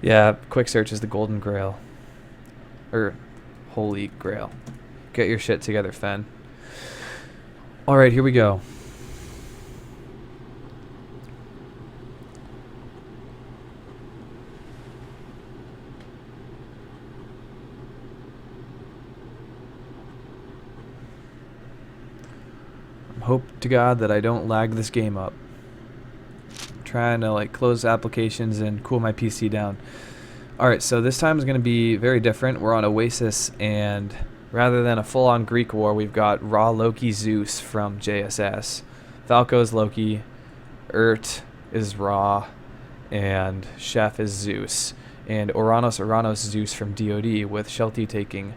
Yeah, quick search is the golden grail. Or holy grail. Get your shit together, Fen. Alright, here we go. Hope to God that I don't lag this game up. I'm trying to like close applications and cool my PC down. Alright, so this time is going to be very different. We're on Oasis, and rather than a full-on Greek war, we've got raw Loki Zeus from JSS. Falco's Loki, is Ra, and Chef is Zeus. And Oranos Zeus from DoD, with Shelty taking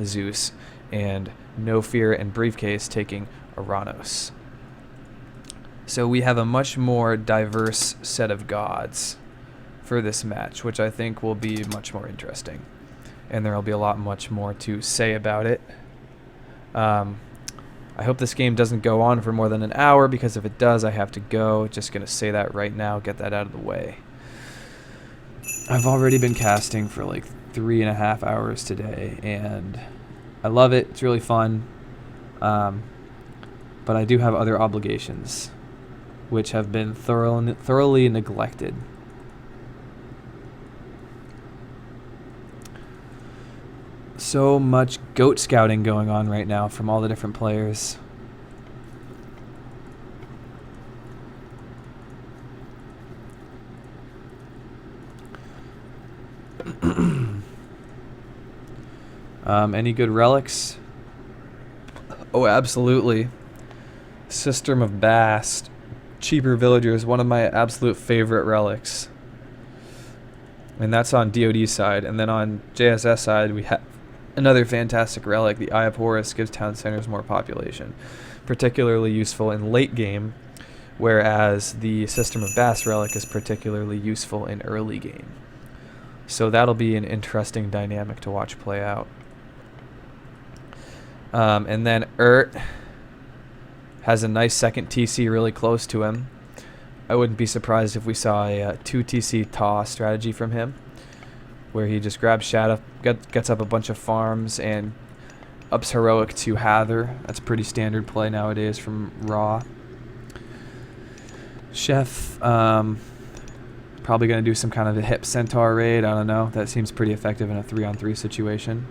Zeus, and No Fear and Briefcase taking Oranos. So we have a much more diverse set of gods for this match, which I think will be much more interesting. And there will be a lot much more to say about it. I hope this game doesn't go on for more than an hour, because if it does, I have to go. Just going to say that right now, get that out of the way. I've already been casting for like 3.5 hours today, and I love it. It's really fun. But I do have other obligations, which have been thoroughly neglected. So much goat scouting going on right now from all the different players. Any good relics? Oh, absolutely. System of Bast, Cheaper Villagers, one of my absolute favorite relics. And that's on DoD side. And then on JSS side, we have another fantastic relic. The Eye of Horus gives town centers more population, particularly useful in late game, whereas the System of Bast relic is particularly useful in early game. So that'll be an interesting dynamic to watch play out. And then has a nice second TC really close to him. I wouldn't be surprised if we saw a 2 TC Taw strategy from him, where he just grabs Shadow, gets up a bunch of farms, and ups Heroic to Hather. That's a pretty standard play nowadays from Raw. Chef, probably going to do some kind of a hip Centaur raid. I don't know. That seems pretty effective in a 3-on-3 situation.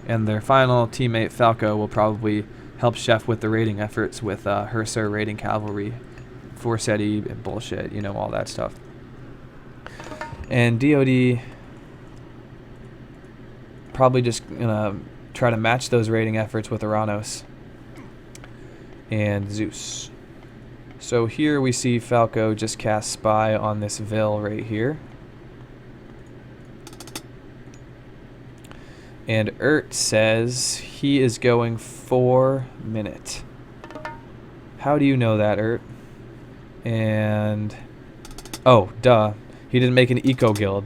And their final teammate, Falco, will probably help Chef with the raiding efforts with Herser raiding cavalry, Forseti bullshit, you know, all that stuff. And DoD probably just gonna try to match those raiding efforts with Oranos and Zeus. So here we see Falco just cast Spy on this Vil right here. And says he is going 4-minute. How do you know that, And oh, duh, he didn't make an eco guild.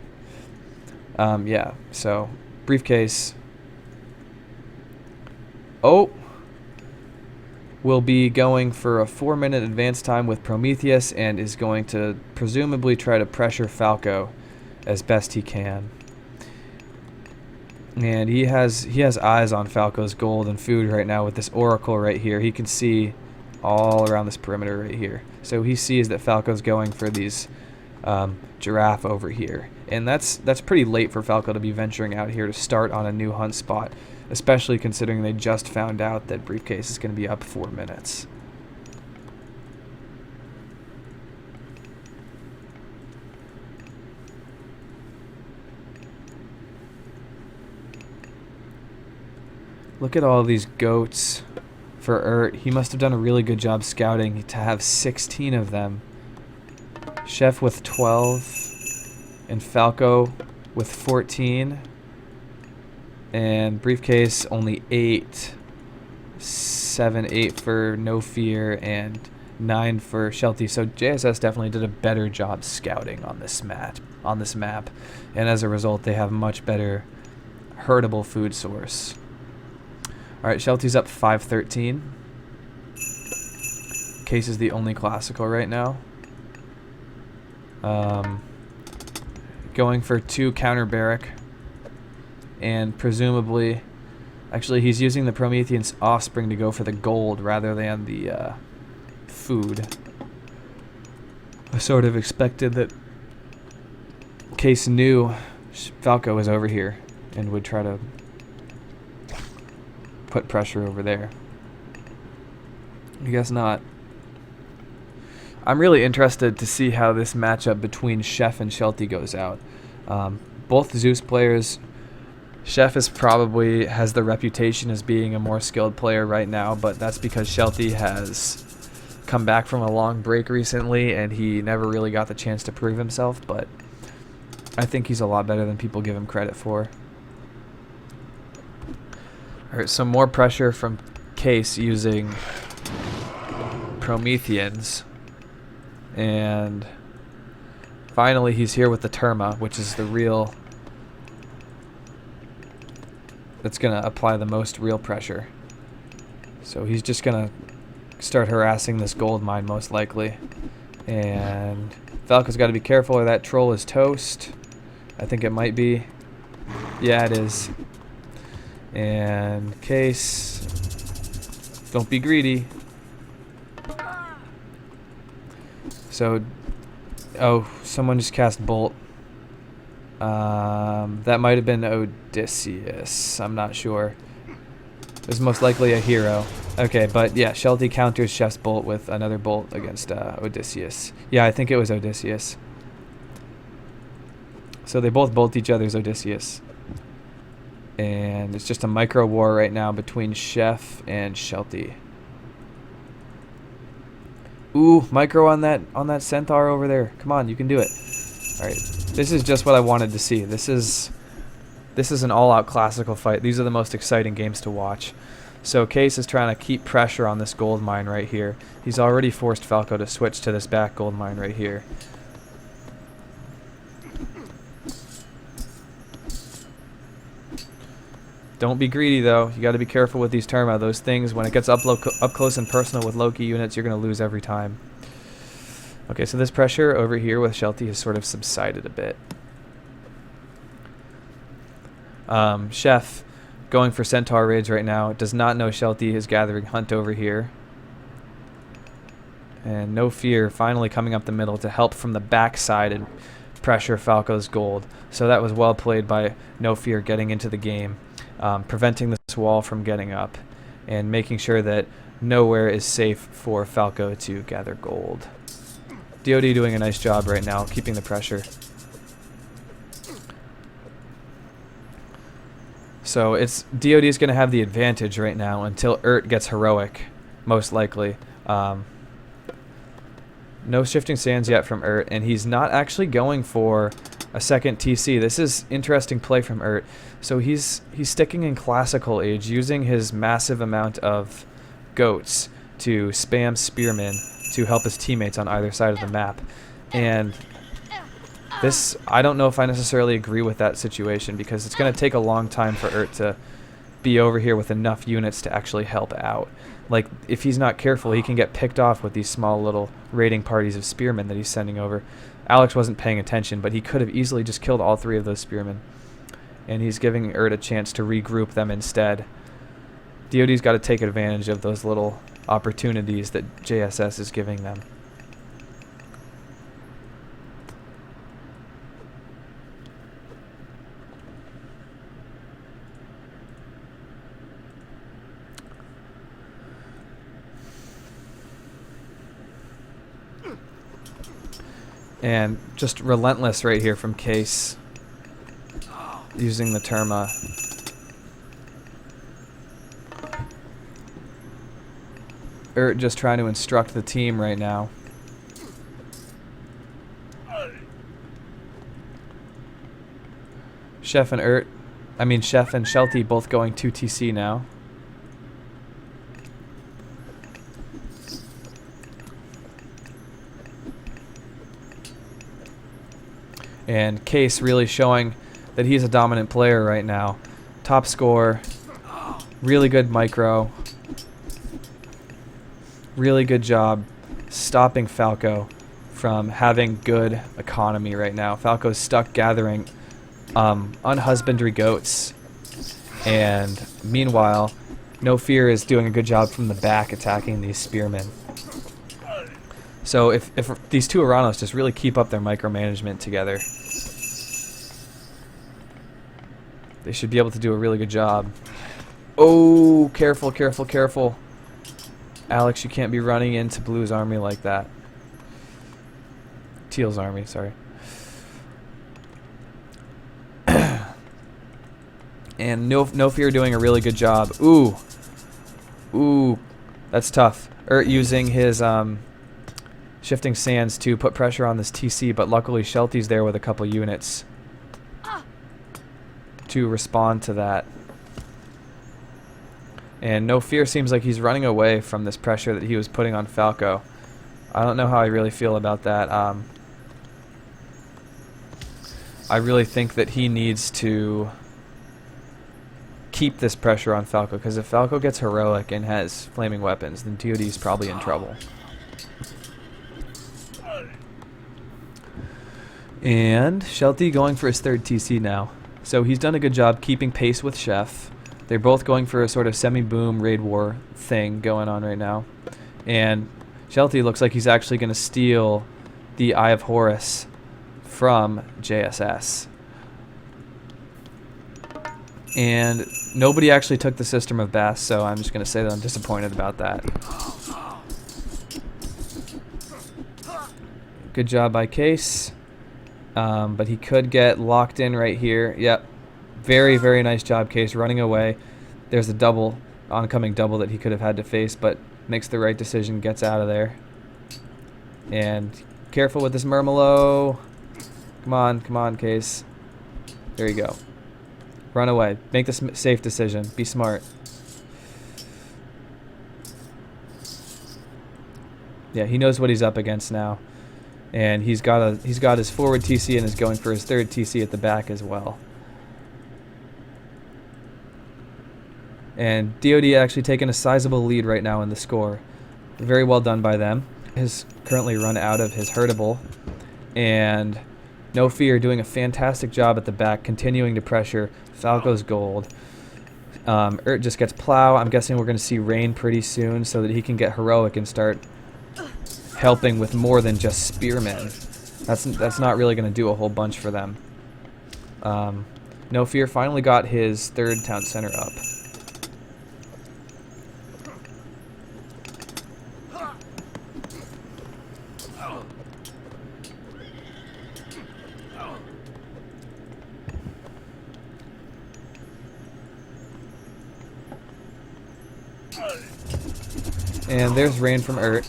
Yeah, so Briefcase. Oh, will be going for a 4-minute advance time with Prometheus, and is going to presumably try to pressure Falco as best he can. And he has eyes on Falco's gold and food right now with this Oracle right here. He can see all around this perimeter right here. So he sees that Falco's going for these giraffe over here. And that's pretty late for Falco to be venturing out here to start on a new hunt spot, especially considering they just found out that Briefcase is going to be up 4 minutes. Look at all these goats for He must have done a really good job scouting to have 16 of them. Chef with 12. And Falco with 14. And Briefcase only 8. 7, 8 for No Fear, and 9 for Shelty. So JSS definitely did a better job scouting on this map. And as a result, they have much better herdable food source. Alright, Shelty's up 5-13. Case is the only classical right now. going for 2 counter barrack, and presumably, actually he's using the Promethean's offspring to go for the gold rather than the food. I sort of expected that Case knew Falco was over here and would try to put pressure over there. I guess not. I'm really interested to see how this matchup between Chef and Shelty goes out. Both Zeus players. Chef is probably has the reputation as being a more skilled player right now, but that's because Shelty has come back from a long break recently and he never really got the chance to prove himself, but I think he's a lot better than people give him credit for. Alright, some more pressure from Case using Prometheans. And finally he's here with the Terma, which is the real... that's going to apply the most real pressure. So he's just going to start harassing this gold mine most likely. And Falco's got to be careful or that troll is toast. I think it might be. Yeah, it is. And Case, don't be greedy. So, oh, someone just cast Bolt. That might have been Odysseus. I'm not sure. It was most likely a hero. Okay, but yeah, Shelty counters Chef's Bolt with another Bolt against Odysseus. Yeah, I think it was Odysseus. So they both bolt each other's Odysseus. And it's just a micro war right now between Chef and Shelty. Ooh, micro on that centaur over there. Come on, you can do it. Alright. This is just what I wanted to see. This is an all-out classical fight. These are the most exciting games to watch. So Case is trying to keep pressure on this gold mine right here. He's already forced Falco to switch to this back gold mine right here. Don't be greedy though. You got to be careful with these Terma. Those things, when it gets up close and personal with Loki units, you're going to lose every time. Okay, so this pressure over here with Shelty has sort of subsided a bit. Chef going for Centaur raids right now. Does not know Shelty is gathering Hunt over here. And No Fear finally coming up the middle to help from the backside and pressure Falco's gold. So that was well played by No Fear getting into the game. Preventing this wall from getting up and making sure that nowhere is safe for Falco to gather gold. DoD doing a nice job right now, keeping the pressure. So it's DoD is going to have the advantage right now until Urt gets heroic, most likely. No shifting sands yet from Urt, and he's not actually going for a second TC. This is interesting play from Urt. So he's sticking in classical age, using his massive amount of goats to spam spearmen to help his teammates on either side of the map. And this, I don't know if I necessarily agree with that situation, because it's going to take a long time for Urt to be over here with enough units to actually help out. Like, if he's not careful, he can get picked off with these small little raiding parties of spearmen that he's sending over. Alex wasn't paying attention, but he could have easily just killed all 3 of those spearmen. And he's giving Urt a chance to regroup them instead. DoD's got to take advantage of those little opportunities that JSS is giving them. And just relentless right here from Case, using the Terma. Urt just trying to instruct the team right now. Chef and Shelty both going 2 TC now. And Case really showing that he's a dominant player right now. Top score, really good micro, really good job stopping Falco from having good economy right now. Falco's stuck gathering unhusbandry goats, and meanwhile, No Fear is doing a good job from the back attacking these spearmen. So if these two Aranos just really keep up their micromanagement together, they should be able to do a really good job. Oh, careful, careful, careful. Alex, you can't be running into Blue's army like that. Teal's army, sorry. And No Fear doing a really good job. Ooh. Ooh. That's tough. Using his shifting sands to put pressure on this TC, but luckily Shelty's there with a couple units to respond to that. And No Fear seems like he's running away from this pressure that he was putting on Falco. I don't know how I really feel about that. I really think that he needs to keep this pressure on Falco, because if Falco gets heroic and has flaming weapons, then DoD is probably in trouble. And Shelty going for his third TC now. So he's done a good job keeping pace with Chef. They're both going for a sort of semi-boom raid war thing going on right now. And Shelty looks like he's actually going to steal the Eye of Horus from JSS. And nobody actually took the System of Bass, so I'm just going to say that I'm disappointed about that. Good job by Case. But he could get locked in right here. Yep. Very, very nice job, Case, running away. There's a double, oncoming double that he could have had to face, but makes the right decision, gets out of there. And careful with this Murmelo. Come on, Case. There you go. Run away. Make the safe decision. Be smart. Yeah, he knows what he's up against now. And he's got his forward TC and is going for his third TC at the back as well. And DoD actually taking a sizable lead right now in the score. Very well done by them. Has currently run out of his hurtable. And No Fear doing a fantastic job at the back, continuing to pressure Falco's gold. Just gets plow. I'm guessing we're going to see rain pretty soon so that he can get heroic and start helping with more than just spearmen. That's not really going to do a whole bunch for them. No Fear finally got his third town center up. And there's rain from Urt.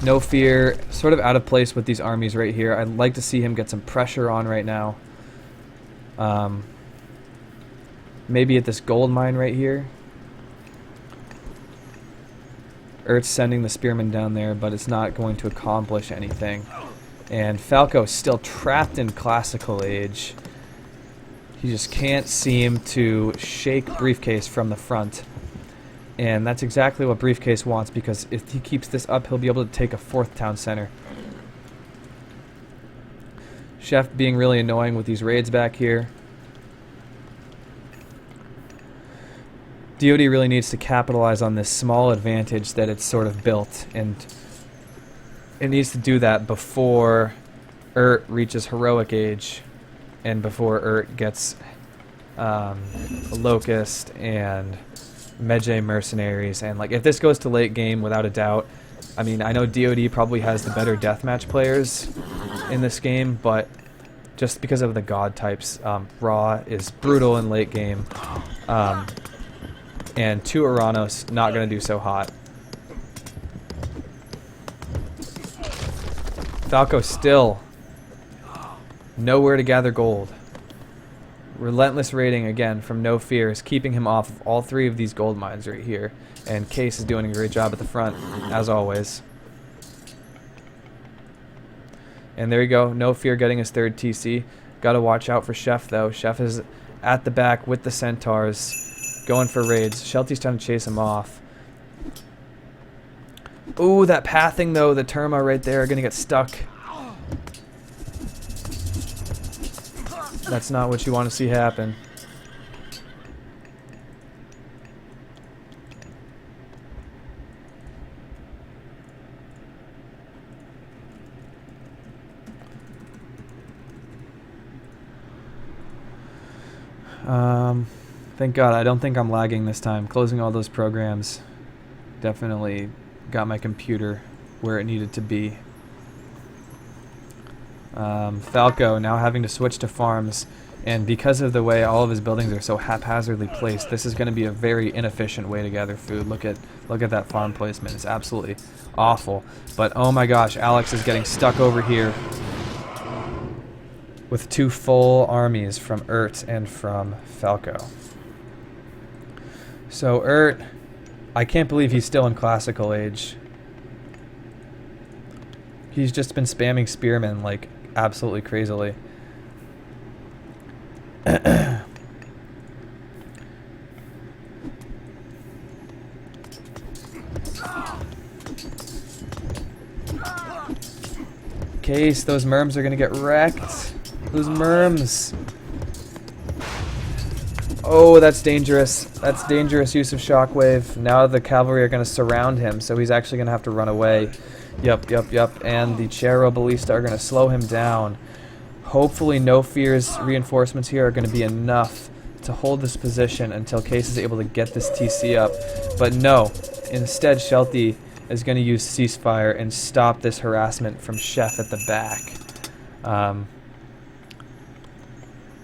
No Fear, sort of out of place with these armies right here. I'd like to see him get some pressure on right now. Maybe at this gold mine right here. Urt's sending the spearmen down there, but it's not going to accomplish anything. And Falco's still trapped in classical age. He just can't seem to shake Briefcase from the front. And that's exactly what Briefcase wants, because if he keeps this up, he'll be able to take a fourth town center. Chef being really annoying with these raids back here. DoD really needs to capitalize on this small advantage that it's sort of built, and it needs to do that before Urt reaches heroic age and before Urt gets Locust and Medjay mercenaries. And like, if this goes to late game, without a doubt, I mean, I know DoD probably has the better deathmatch players in this game, but just because of the god types, Raw is brutal in late game, and 2 Aranos not going to do so hot. Falco still nowhere to gather gold. Relentless raiding again from No Fear is keeping him off of all 3 of these gold mines right here. And Case is doing a great job at the front, as always. And there you go, No Fear getting his third TC. Gotta watch out for Chef though. Chef is at the back with the Centaurs, going for raids. Shelty's trying to chase him off. Ooh, that pathing though, the Terma right there are gonna get stuck. That's not what you want to see happen. Thank God, I don't think I'm lagging this time. Closing all those programs definitely got my computer where it needed to be. Falco now having to switch to farms, and because of the way all of his buildings are so haphazardly placed, this is going to be a very inefficient way to gather food. Look at that farm placement. It's absolutely awful. But oh my gosh, Alex is getting stuck over here with 2 full armies from Urt and from Falco. So Urt, I can't believe he's still in classical age. He's just been spamming spearmen like absolutely crazily. Case, those merms are gonna get wrecked. Those merms. Oh, that's dangerous. That's dangerous use of shockwave. Now the cavalry are gonna surround him, so he's actually gonna have to run away. Yup. And the Chero Ballista are gonna slow him down. Hopefully No Fear's reinforcements here are gonna be enough to hold this position until Case is able to get this TC up. But no, instead Sheltie is going to use Ceasefire and stop this harassment from Chef at the back.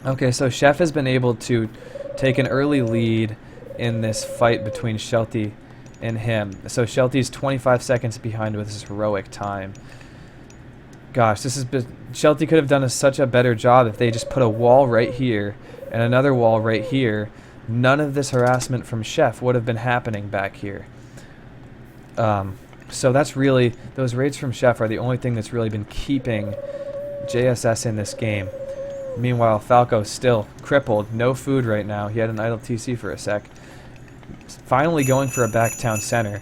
Okay, so Chef has been able to take an early lead in this fight between Sheltie and him. So Sheltie's 25 seconds behind with his heroic time. Gosh, Sheltie could have done such a better job if they just put a wall right here and another wall right here. None of this harassment from Chef would have been happening back here. So that's really, those raids from Chef are the only thing that's really been keeping JSS in this game. Meanwhile, Falco's still crippled, no food right now. He had an idle TC for a sec. Finally going for a back town center,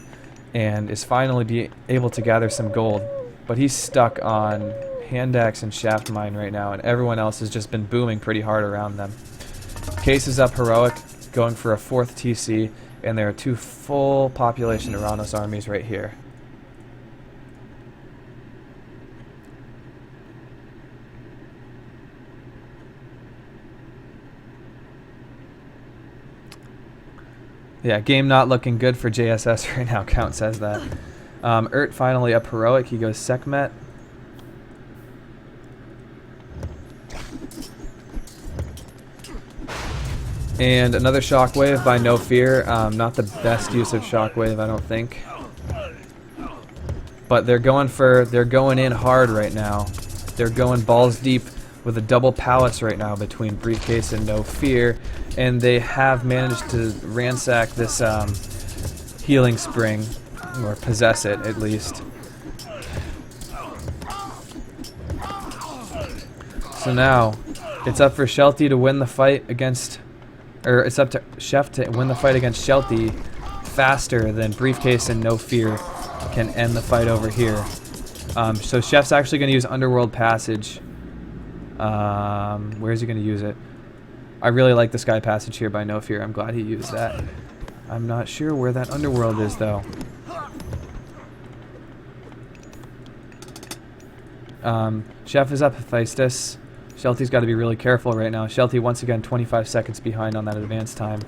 and is finally able to gather some gold. But he's stuck on hand axe and shaft mine right now, and everyone else has just been booming pretty hard around them. Case is up heroic, going for a 4th TC, and there are 2 full population Uranos armies right here. Yeah, game not looking good for JSS right now, Count says that. Urt finally up heroic, he goes Sekhmet. And another shockwave by No Fear. Not the best use of shockwave, I don't think. But they're going in hard right now. They're going balls deep with a double pallets right now between Briefcase and No Fear, and they have managed to ransack this healing spring, or possess it at least. So now it's up for Sheltie to win the fight against, or it's up to Chef to win the fight against Sheltie faster than Briefcase and No Fear can end the fight over here. So Chef's actually going to use Underworld Passage. Where's he going to use it? I really like the Sky Passage here by No Fear. I'm glad he used that. I'm not sure where that Underworld is, though. Chef is up Hephaestus. Sheltie's got to be really careful right now. Sheltie, once again, 25 seconds behind on that advance time.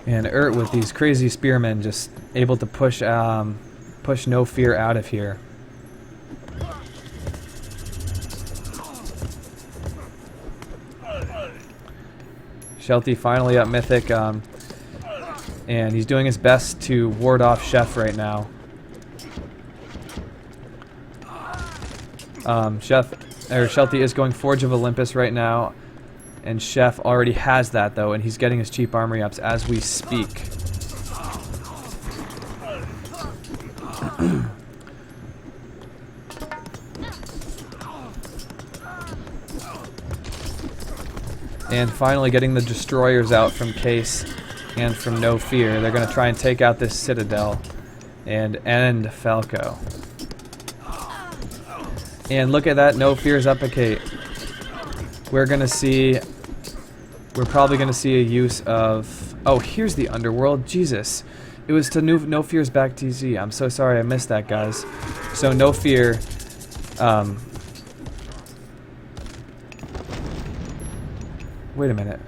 And Urt with these crazy spearmen just able to push No Fear out of here. Sheltie finally up Mythic, and he's doing his best to ward off Chef right now. Sheltie is going Forge of Olympus right now. And Chef already has that, though, and he's getting his cheap armory ups as we speak. And finally getting the destroyers out from Case and from No Fear. They're going to try and take out this citadel and end Falco. And look at that, No Fear's up a Kate. We're probably going to see a use of... Oh, here's the underworld. Jesus. It was to No Fear's back TC. I'm so sorry I missed that, guys. So No Fear... Wait a minute.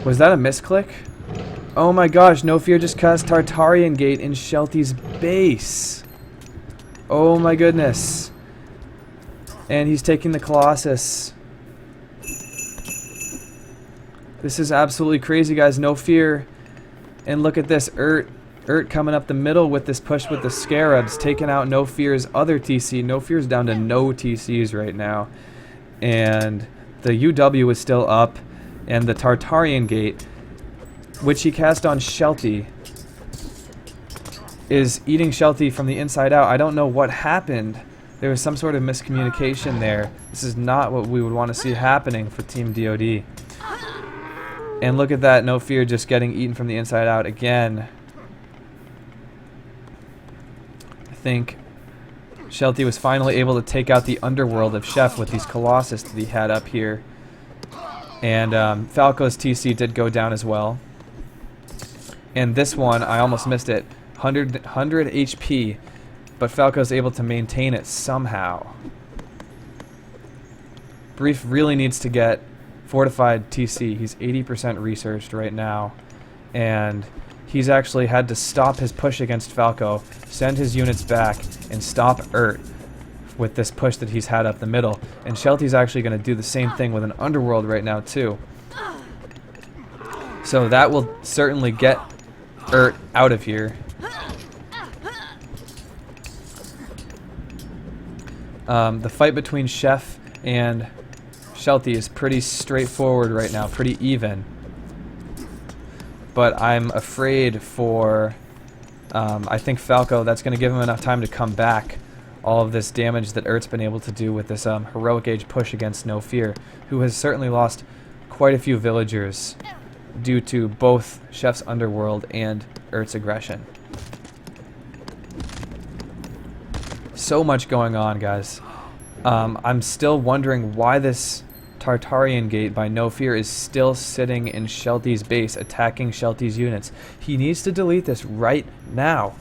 Was that a misclick? Oh my gosh, No Fear just cast Tartarian Gate in Shelty's base. Oh my goodness. And he's taking the Colossus. This is absolutely crazy, guys. No Fear. And look at this. Urt coming up the middle with this push with the Scarabs, taking out No Fear's other TC. No Fear's down to no TCs right now. And the UW is still up. And the Tartarian Gate, which he cast on Shelty, is eating Shelty from the inside out. I don't know what happened. There was some sort of miscommunication there. This is not what we would want to see happening for Team DoD. And look at that, No Fear just getting eaten from the inside out again. I think Shelty was finally able to take out the underworld of Chef with these Colossus that he had up here. And Falco's TC did go down as well. And this one, I almost missed it. 100 HP, but Falco's able to maintain it somehow. Brief really needs to get fortified TC. He's 80% researched right now, and he's actually had to stop his push against Falco, send his units back, and stop Urt with this push that he's had up the middle. And Shelty's actually going to do the same thing with an underworld right now too. So that will certainly get Urt out of here. The fight between Chef and Shelty is pretty straightforward right now, pretty even. But I'm afraid for, I think Falco, that's going to give him enough time to come back. All of this damage that Urt's been able to do with this heroic age push against No Fear, who has certainly lost quite a few villagers due to both Chef's underworld and Urt's aggression. So much going on, guys. I'm still wondering why this Tartarian Gate by No Fear is still sitting in Shelty's base, attacking Shelty's units. He needs to delete this right now.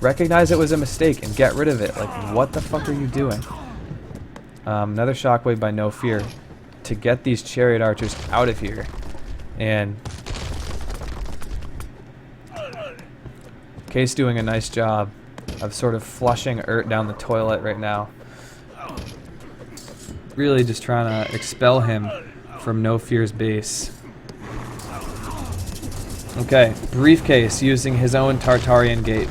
Recognize it was a mistake and get rid of it. Like, what the fuck are you doing? Another shockwave by No Fear to get these chariot archers out of here. And Case doing a nice job of sort of flushing Urt down the toilet right now. Really just trying to expel him from No Fear's base. Okay, Briefcase using his own Tartarian Gate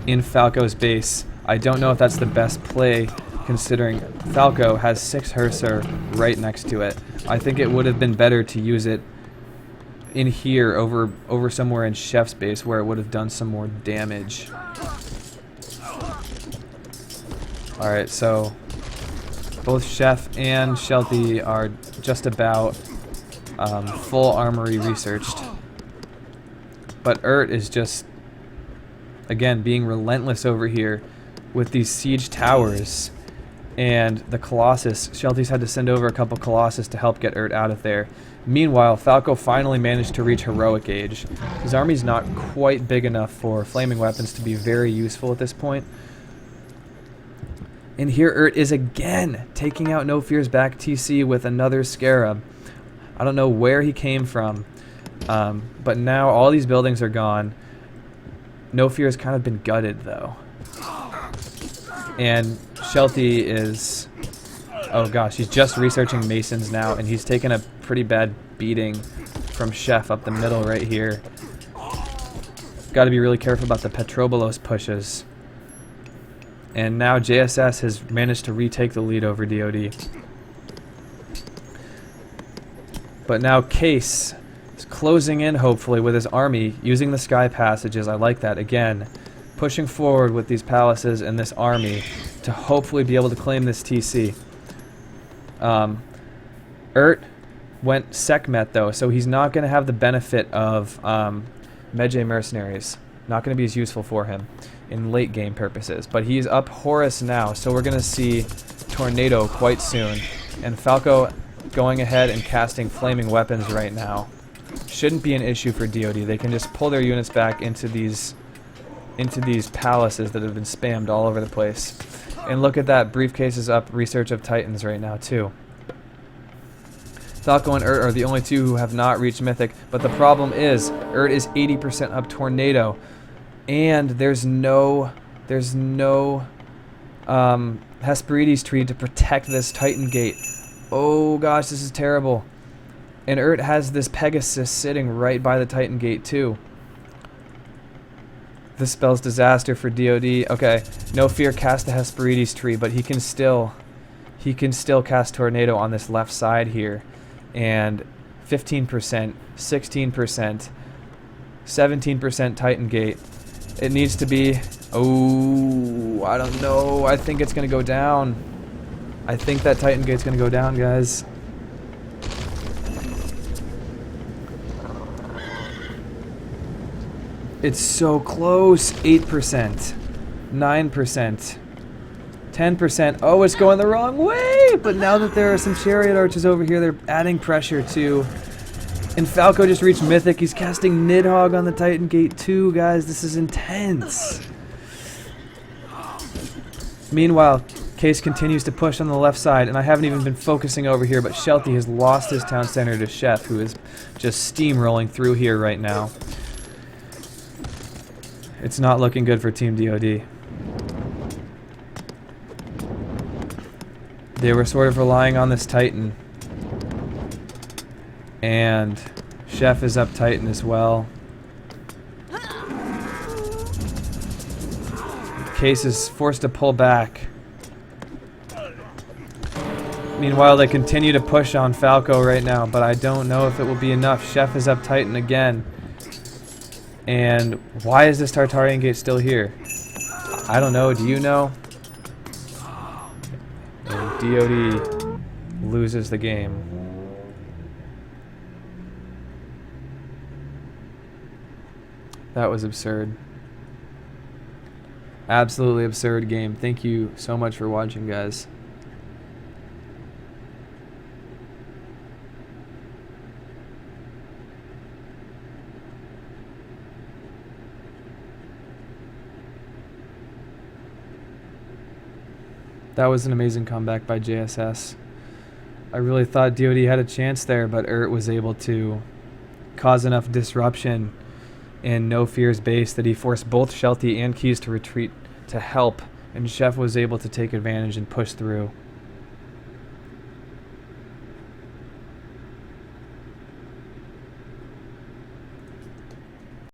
in Falco's base. I don't know if that's the best play, considering Falco has 6 Hersir right next to it. I think it would have been better to use it in here over somewhere in Chef's base where it would have done some more damage. Alright, so both Chef and Shelty are just about full armory researched. But Urt is just, again, being relentless over here with these siege towers and the Colossus. Shelty's had to send over a couple Colossus to help get Urt out of there. Meanwhile, Falco finally managed to reach heroic age. His army's not quite big enough for flaming weapons to be very useful at this point. And here Urt is again taking out No Fear's back TC with another Scarab. I don't know where he came from, but now all these buildings are gone. No Fear's kind of been gutted though. And Shelty is, oh gosh, he's just researching Masons now, and he's taken a pretty bad beating from Chef up the middle right here. Got to be really careful about the Petrobolos pushes. And now JSS has managed to retake the lead over DoD. But now Case is closing in, hopefully, with his army, using the sky passages. I like that. Again, pushing forward with these palaces and this army to hopefully be able to claim this TC. Went Sekhmet, though, so he's not going to have the benefit of Medjay mercenaries. Not going to be as useful for him in late game purposes. But he's up Horus now, so we're going to see Tornado quite soon. And Falco going ahead and casting flaming weapons right now. Shouldn't be an issue for DoD. They can just pull their units back into these palaces that have been spammed all over the place. And look at that, Briefcase is up Research of Titans right now too. Falco and are the only two who have not reached Mythic, but the problem is is 80% up Tornado, and there's no Hesperides tree to protect this Titan gate. Oh gosh, this is terrible. And has this Pegasus sitting right by the Titan gate too. This spells disaster for DoD. Okay, no fear, cast the Hesperides tree, but he can still cast Tornado on this left side here. And 15%, 16%, 17% Titan gate. It needs to be, oh, I don't know. I think it's going to go down. I think that Titan gate's going to go down, guys. It's so close. 8%, 9%. 10%. Oh, it's going the wrong way! But now that there are some chariot archers over here, they're adding pressure too. And Falco just reached Mythic. He's casting Nidhogg on the Titan Gate too, guys. This is intense. Meanwhile, Case continues to push on the left side, and I haven't even been focusing over here, but Shelty has lost his town center to Chef, who is just steamrolling through here right now. It's not looking good for Team DoD. They were sort of relying on this Titan. And Chef is up Titan as well. Case is forced to pull back. Meanwhile, they continue to push on Falco right now, but I don't know if it will be enough. Chef is up Titan again. And why is this Tartarian gate still here? I don't know. Do you know? DoD loses the game. That was absurd. Absolutely absurd game. Thank you so much for watching, guys. That was an amazing comeback by JSS. I really thought DoD had a chance there, but was able to cause enough disruption in No Fear's base that he forced both Shelty and Keys to retreat to help, and Chef was able to take advantage and push through.